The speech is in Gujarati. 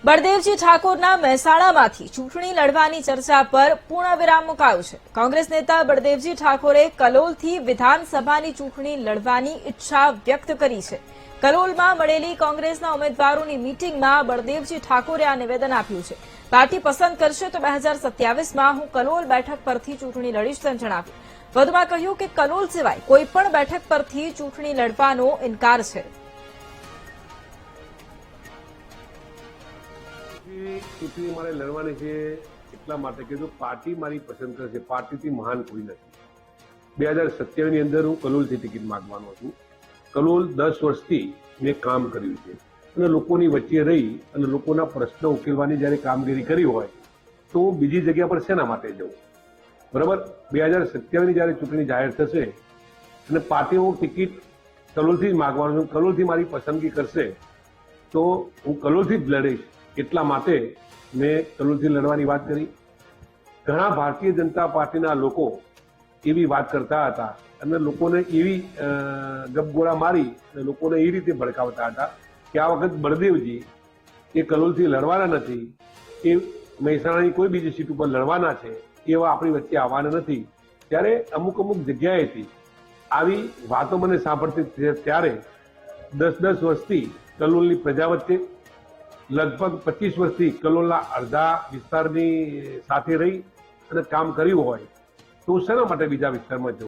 બળદેવજી ઠાકોરના મહેસાણામાંથી ચૂંટણી લડવાની ચર્ચા પર પૂર્ણવિરામ મુકાયું છે। કોંગ્રેસ નેતા બળદેવજી ઠાકોરે કલોલથી વિધાનસભાની ચૂંટણી લડવાની ઈચ્છા વ્યક્ત કરી છે। કલોલમાં મળેલી કોંગ્રેસના ઉમેદવારોની મીટિંગમાં બળદેવજી ઠાકોરે આ નિવેદન આપ્યું છે। પાર્ટી પસંદ કરશે તો 2027માં હું કલોલ બેઠક પરથી ચૂંટણી લડીશ તેમ જણાવ્યું। વધુમાં કહ્યું કે કલોલ સિવાય કોઈપણ બેઠક પરથી ચૂંટણી લડવાનો ઇનકાર છે। ચૂંટણી મારે લડવાની છે એટલા માટે કે જો પાર્ટી મારી પસંદ કરશે, પાર્ટીથી મહાન કોઈ નથી। 2027ની અંદર હું કલોલથી ટિકિટ માંગવાનો છું। કલોલ 10 વર્ષથી મેં કામ કર્યું છે અને લોકોની વચ્ચે રહી અને લોકોના પ્રશ્નો ઉકેલવાની જ્યારે કામગીરી કરી હોય તો બીજી જગ્યા પર શેના માટે જવું? બરાબર, 2027ની જ્યારે ચૂંટણી જાહેર થશે અને પાર્ટી હું ટિકિટ કલોલથી જ માંગવાનો છું, કલોલથી મારી પસંદગી કરશે તો હું કલોલથી જ લડીશ। એટલા માટે મેં કલોલથી લડવાની વાત કરી। ઘણા ભારતીય જનતા પાર્ટીના લોકો એવી વાત કરતા હતા અને લોકોને એવી ગપગોળા મારી લોકોને એ રીતે ભડકાવતા હતા કે આ વખત બળદેવજી એ કલોલથી લડવાના નથી, એ મહેસાણાની કોઈ બીજી સીટ ઉપર લડવાના છે, એવા આપણી વચ્ચે આવવાના નથી। ત્યારે અમુક જગ્યાએથી આવી વાતો મને સાંભળતી ત્યારે 10 વર્ષથી કલોલની પ્રજા વચ્ચે લગભગ 25 વર્ષથી કલોલના અડધા વિસ્તારની સાથે રહી અને કામ કર્યું હોય તો શેના માટે બીજા વિસ્તારમાં જવું?